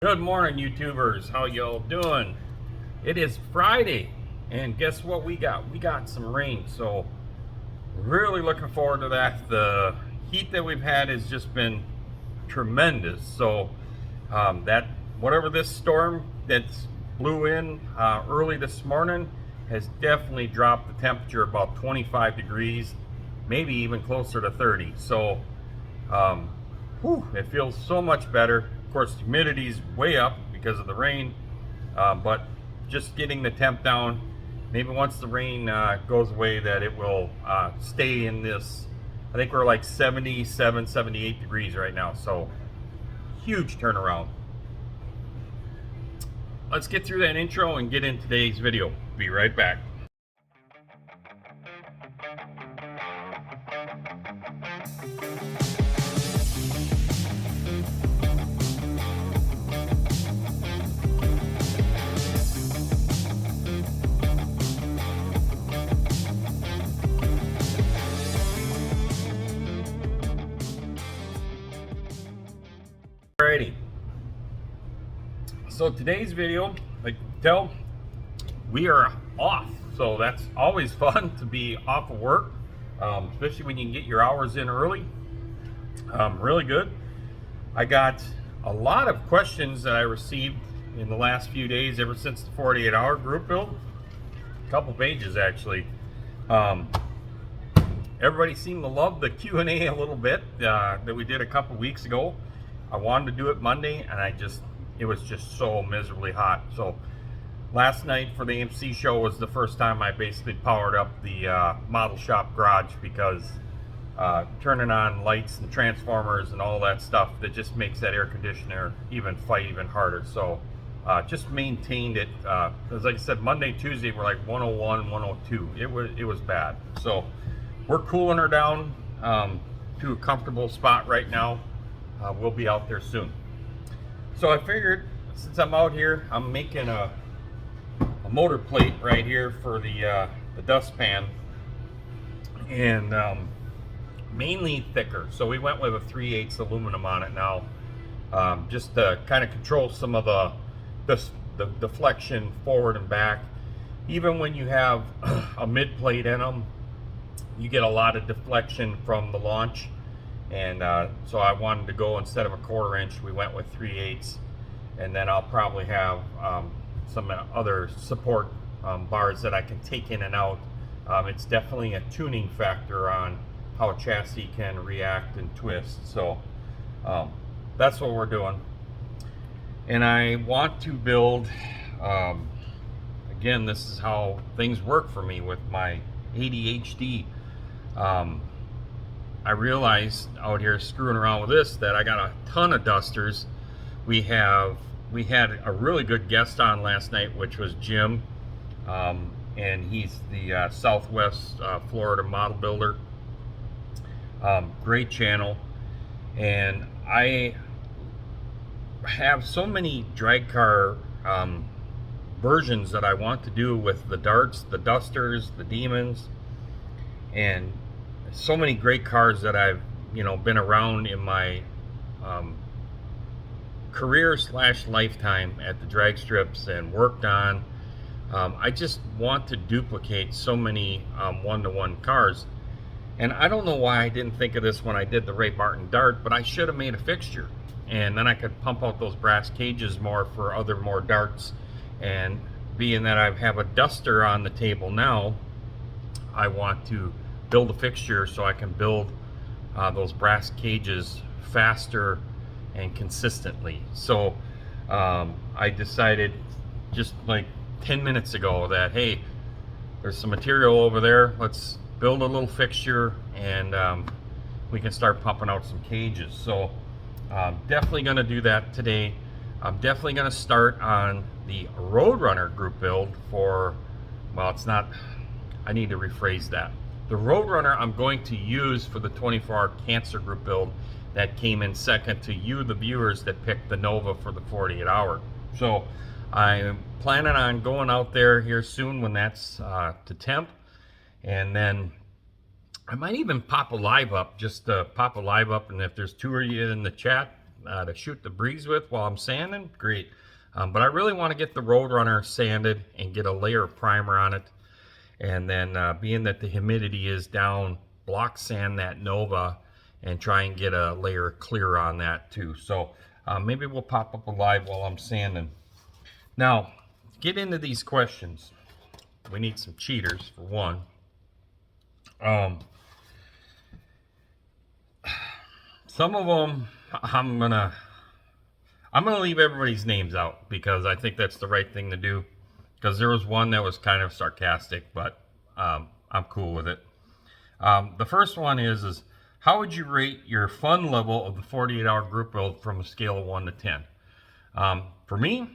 Good morning, YouTubers. How y'all doing? It is Friday, and guess what we got? We got some rain, so really looking forward to that. The heat that we've had has just been tremendous. So that whatever this storm that's blew in early this morning has definitely dropped the temperature about 25 degrees, maybe even closer to 30. So it feels so much better. Of course, humidity's way up because of the rain, but just getting the temp down. Maybe once the rain goes away, that it will stay in this. I think we're like 77, 78 degrees right now. So huge turnaround. Let's get through that intro and get in today's video. Be right back. Alrighty. So today's video, like you can tell, we are off. So that's always fun to be off of work, especially when you can get your hours in early. Really good. I got a lot of questions that I received in the last few days, ever since the 48-hour group build. A couple pages actually. Everybody seemed to love the Q&A a little bit that we did a couple weeks ago. I wanted to do it Monday, and it was just so miserably hot. So last night for the AMC show was the first time I basically powered up the model shop garage, because turning on lights and transformers and all that stuff, that just makes that air conditioner fight even harder. So just maintained it. As like I said, Monday, Tuesday we're like 101, 102. It was bad. So we're cooling her down to a comfortable spot right now. We'll be out there soon. So I figured, since I'm out here, I'm making a motor plate right here for the dustpan, and mainly thicker. So we went with a 3/8 aluminum on it now, just to kind of control some of the deflection forward and back. Even when you have a mid plate in them, you get a lot of deflection from the launch. And so I wanted to go, instead of a 1/4 inch, we went with 3/8, and then I'll probably have some other support bars that I can take in and out. It's definitely a tuning factor on how a chassis can react and twist. So that's what we're doing. And I want to build, again, this is how things work for me with my ADHD. I realized out here screwing around with this that I got a ton of dusters. We had a really good guest on last night, which was Jim, and he's the Southwest Florida model builder. Great channel. And I have so many drag car versions that I want to do with the darts, the dusters, the demons, and so many great cars that I've been around in my career / lifetime at the drag strips and worked on. I just want to duplicate so many one-to-one cars, and I don't know why I didn't think of this when I did the Ray Barton dart, but I should have made a fixture, and then I could pump out those brass cages more for more darts. And being that I have a duster on the table now, I want to build a fixture so I can build those brass cages faster and consistently. So I decided just like 10 minutes ago that, hey, there's some material over there, let's build a little fixture, and we can start pumping out some cages. So definitely going to do that today. I'm definitely going to start on the Roadrunner group build for, well, it's not, I need to rephrase that. The Roadrunner I'm going to use for the 24-hour cancer group build that came in second to you, the viewers, that picked the Nova for the 48-hour. So I'm planning on going out there here soon when that's to temp, and then I might even pop a live up, just pop a live up, and if there's 2 of you in the chat, to shoot the breeze with while I'm sanding, great. But I really want to get the Roadrunner sanded and get a layer of primer on it. And then being that the humidity is down, block sand that Nova and try and get a layer of clear on that too. So maybe we'll pop up a live while I'm sanding. Now, get into these questions. We need some cheaters for one. Some of them I'm gonna leave everybody's names out because I think that's the right thing to do. Because there was one that was kind of sarcastic, but I'm cool with it. The first one is how would you rate your fun level of the 48-hour group build from a scale of 1 to 10? For me,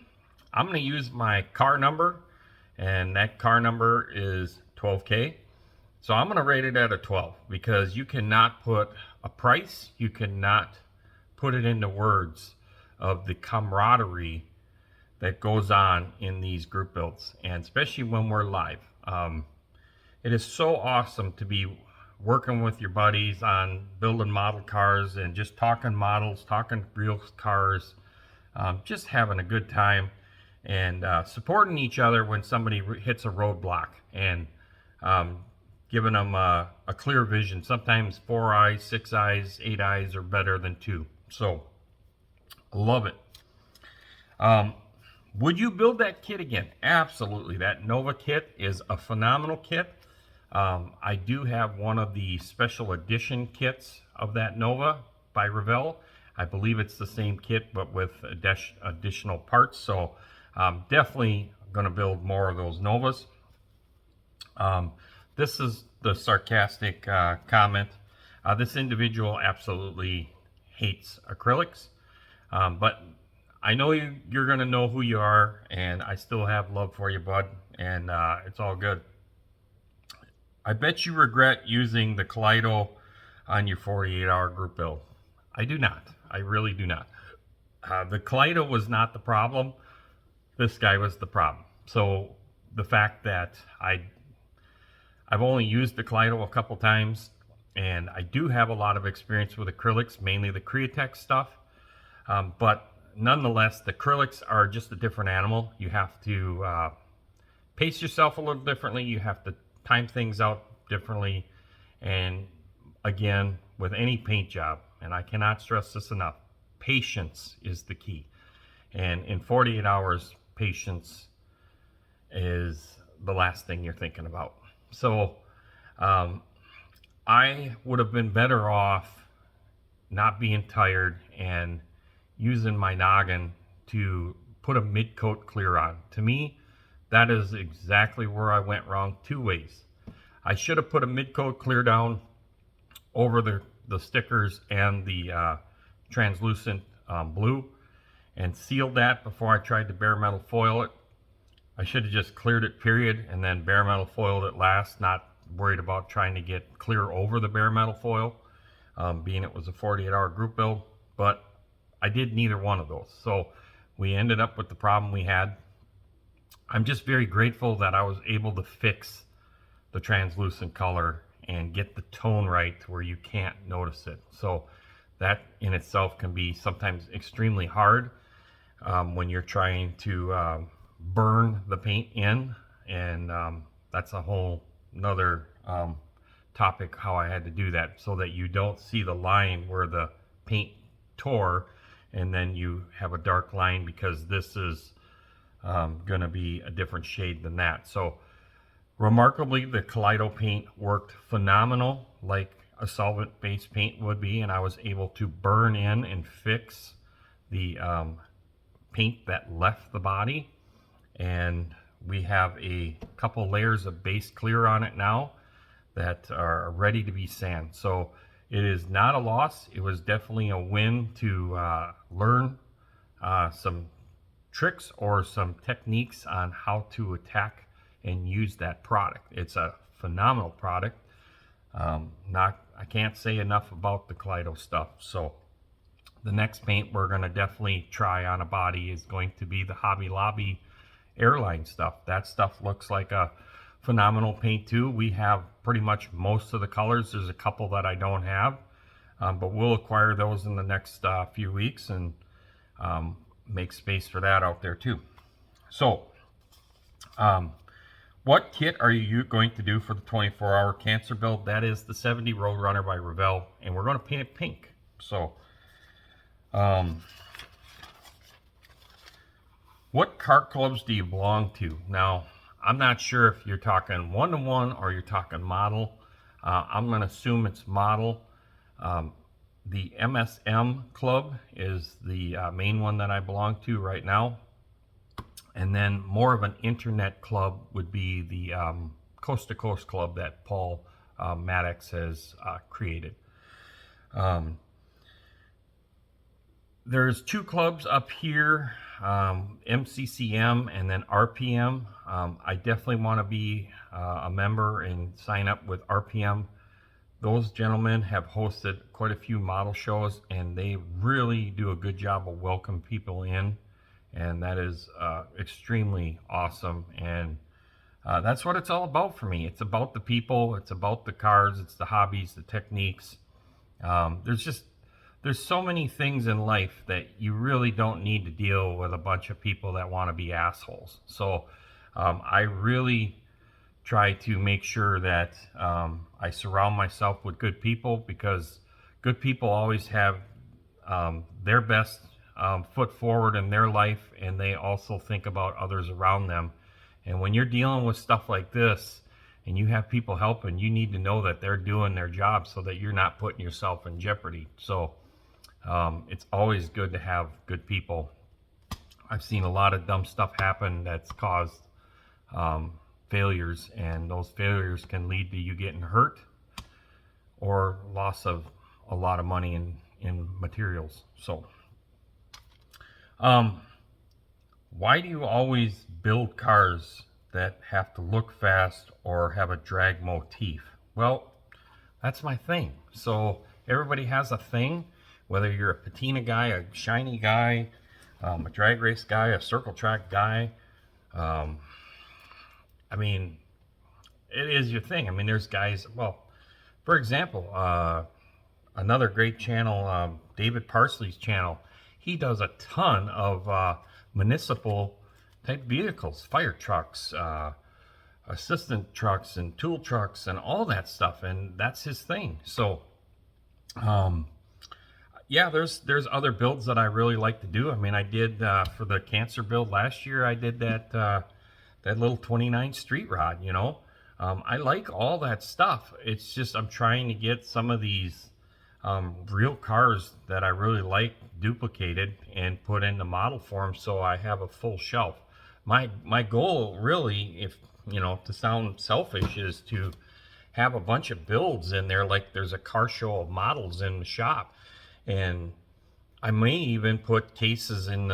I'm going to use my car number, and that car number is 12K. So I'm going to rate it at a 12 because you cannot put a price, you cannot put it into words of the camaraderie that goes on in these group builds, and especially when we're live. It is so awesome to be working with your buddies on building model cars and just talking models, talking real cars, just having a good time and supporting each other when somebody hits a roadblock and giving them a clear vision. Sometimes 4 eyes, 6 eyes, 8 eyes are better than 2. So, I love it. Would you build that kit again? Absolutely. That Nova kit is a phenomenal kit. I do have one of the special edition kits of that Nova by Revell. I believe it's the same kit but with additional parts. So definitely going to build more of those Novas. This is the sarcastic comment. This individual absolutely hates acrylics. But I know you're going to know who you are, and I still have love for you, bud, and it's all good. I bet you regret using the Kaleido on your 48-hour group build. I do not. I really do not. The Kaleido was not the problem. This guy was the problem. So the fact that I've only used the Kaleido a couple times, and I do have a lot of experience with acrylics, mainly the Createx stuff, but nonetheless, the acrylics are just a different animal. You have to pace yourself a little differently. You have to time things out differently. And again, with any paint job, and I cannot stress this enough, patience is the key. And in 48 hours, patience is the last thing you're thinking about. So I would have been better off not being tired and using my noggin to put a mid-coat clear on. To me, that is exactly where I went wrong 2 ways. I should have put a mid-coat clear down over the stickers and the translucent blue and sealed that before I tried to bare metal foil it. I should have just cleared it, period, and then bare metal foiled it last, not worried about trying to get clear over the bare metal foil, being it was a 48-hour group build. But I did neither one of those. So we ended up with the problem we had. I'm just very grateful that I was able to fix the translucent color and get the tone right to where you can't notice it. So that in itself can be sometimes extremely hard when you're trying to burn the paint in. And that's a whole another topic, how I had to do that so that you don't see the line where the paint tore and then you have a dark line, because this is going to be a different shade than that. So remarkably, the Kaleido paint worked phenomenal like a solvent-based paint would be, and I was able to burn in and fix the paint that left the body. And we have a couple layers of base clear on it now that are ready to be sanded. So it is not a loss. It was definitely a win to learn some tricks or some techniques on how to attack and use that product. It's a phenomenal product. I can't say enough about the Kaleido stuff. So the next paint we're going to definitely try on a body is going to be the Hobby Lobby airline stuff. That stuff looks like a phenomenal paint too. We have pretty much most of the colors. There's a couple that I don't have. but we'll acquire those in the next few weeks and make space for that out there too. So, what kit are you going to do for the 24-hour cancer build? That is the 70 Roadrunner by Revell, and we're going to paint it pink. So, what kart clubs do you belong to? Now, I'm not sure if you're talking one-to-one or you're talking model. I'm going to assume it's model. The MSM club is the main one that I belong to right now. And then more of an internet club would be the Coast to Coast club that Paul Maddox has created. There's two clubs up here, MCCM and then RPM. I definitely want to be a member and sign up with RPM. Those gentlemen have hosted quite a few model shows, and they really do a good job of welcoming people in, and that is extremely awesome. And that's what it's all about for me. It's about the people, it's about the cars, it's the hobbies, the techniques. There's so many things in life that you really don't need to deal with a bunch of people that want to be assholes. So I really try to make sure that I surround myself with good people, because good people always have their best foot forward in their life, and they also think about others around them. And when you're dealing with stuff like this and you have people helping, you need to know that they're doing their job so that you're not putting yourself in jeopardy. So it's always good to have good people. I've seen a lot of dumb stuff happen that's caused failures, and those failures can lead to you getting hurt or loss of a lot of money in materials. So why do you always build cars that have to look fast or have a drag motif? Well, that's my thing. So everybody has a thing, whether you're a patina guy, a shiny guy, a drag race guy, a circle track guy. I mean, it is your thing. I mean, there's guys, well, for example, another great channel, David Parsley's channel, he does a ton of municipal type vehicles, fire trucks, assistant trucks and tool trucks and all that stuff, and that's his thing. So yeah, there's other builds that I really like to do. I mean, I did for the cancer build last year, I did that that little 29 street rod, you know. I like all that stuff. It's just I'm trying to get some of these real cars that I really like duplicated and put into model form, so I have a full shelf. My goal really, if you know, to sound selfish, is to have a bunch of builds in there, like there's a car show of models in the shop, and I may even put cases in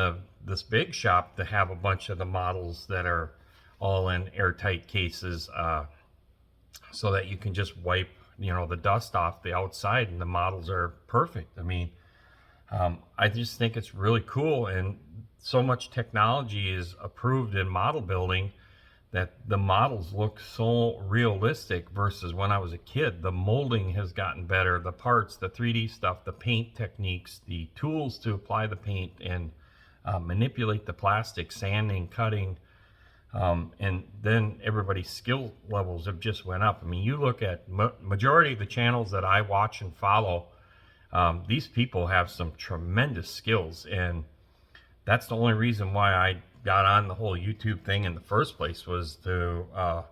this big shop to have a bunch of the models that are all in airtight cases, so that you can just wipe, you know, the dust off the outside and the models are perfect. I mean, I just think it's really cool, and so much technology is approved in model building that the models look so realistic versus when I was a kid. The molding has gotten better, the parts, the 3D stuff, the paint techniques, the tools to apply the paint and manipulate the plastic, sanding, cutting, and then everybody's skill levels have just went up. I mean, you look at majority of the channels that I watch and follow, these people have some tremendous skills, and that's the only reason why I got on the whole YouTube thing in the first place, was to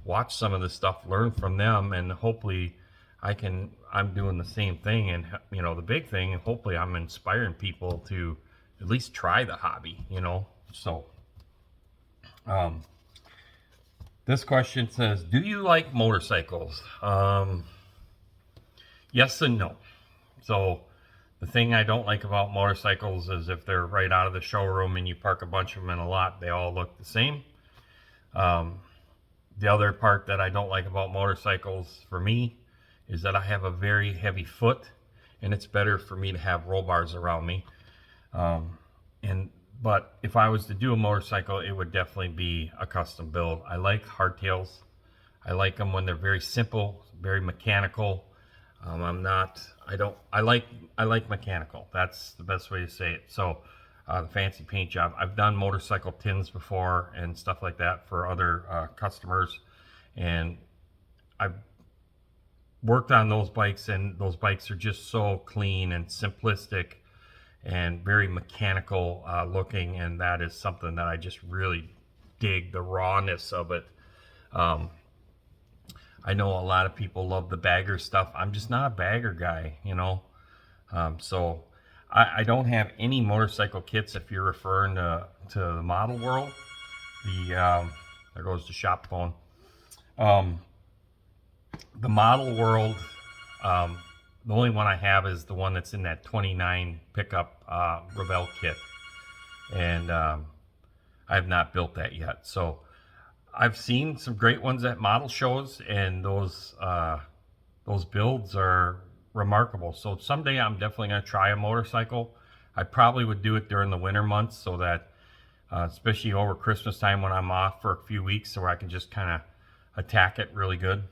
watch some of this stuff, learn from them, and hopefully I'm doing the same thing. And you know, the big thing, hopefully I'm inspiring people to at least try the hobby, you know. So this question says, do you like motorcycles? Yes and no. So the thing I don't like about motorcycles is if they're right out of the showroom and you park a bunch of them in a lot, they all look the same. The other part that I don't like about motorcycles for me is that I have a very heavy foot, and it's better for me to have roll bars around me. But if I was to do a motorcycle, it would definitely be a custom build. I like hardtails. I like them when they're very simple, very mechanical. I like mechanical. That's the best way to say it. So the fancy paint job. I've done motorcycle tins before and stuff like that for other customers, and I've worked on those bikes, and those bikes are just so clean and simplistic and very mechanical looking, and that is something that I just really dig, the rawness of it. I know a lot of people love the bagger stuff. I'm just not a bagger guy, you know. So I don't have any motorcycle kits. If you're referring to the model world, there goes the shop phone. The model world, the only one I have is the one that's in that 29 pickup Revell kit, and I have not built that yet. So I've seen some great ones at model shows, and those builds are remarkable. So someday I'm definitely going to try a motorcycle. I probably would do it during the winter months, so that especially over Christmas time when I'm off for a few weeks, so I can just kind of attack it really good.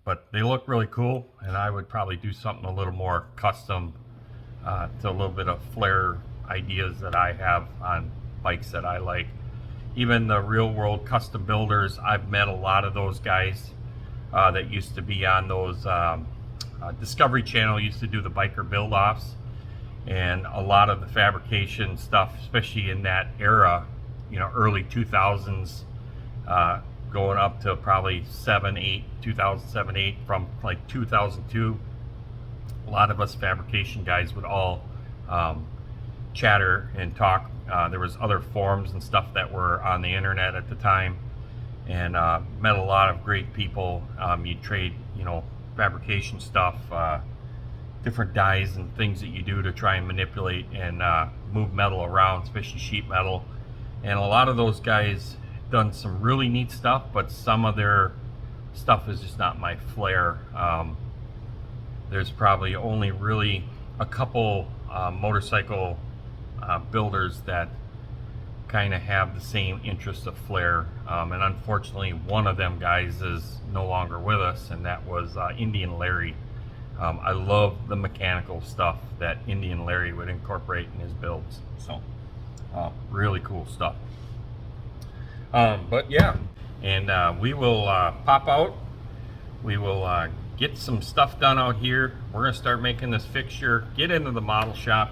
But they look really cool, and I would probably do something a little more custom to a little bit of flair ideas that I have on bikes that I like. Even the real world custom builders, I've met a lot of those guys that used to be on those Discovery Channel used to do the biker build offs, and a lot of the fabrication stuff, especially in that era, you know, early 2000s, going up to probably 2007, 8, from like 2002, a lot of us fabrication guys would all chatter and talk. There was other forums and stuff that were on the internet at the time, and met a lot of great people. You trade, you know, fabrication stuff, different dyes and things that you do to try and manipulate and move metal around, especially sheet metal. And a lot of those guys done some really neat stuff, but some of their stuff is just not my flair. There's probably only really a couple motorcycle builders that kind of have the same interest of flair, and unfortunately one of them guys is no longer with us, and that was Indian Larry. I love the mechanical stuff that Indian Larry would incorporate in his builds. So really cool stuff. But yeah, and we will pop out. We will get some stuff done out here. We're gonna start making this fixture, get into the model shop,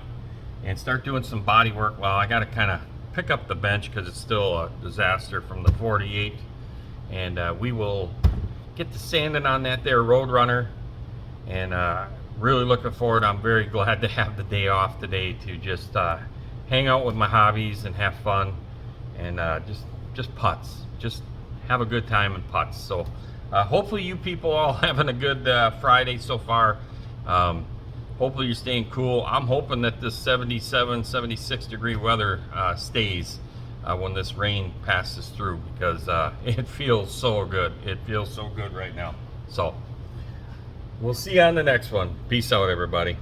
and start doing some body work. Well, I gotta kind of pick up the bench because it's still a disaster from the 48, and we will get to sanding on that there Roadrunner, and really looking forward. I'm very glad to have the day off today to just hang out with my hobbies and have fun, and just putts, just have a good time and putts. So hopefully you people all having a good Friday so far. Hopefully you're staying cool. I'm hoping that this 77, 76 degree weather stays when this rain passes through, because it feels so good. It feels so good right now. So we'll see you on the next one. Peace out, everybody.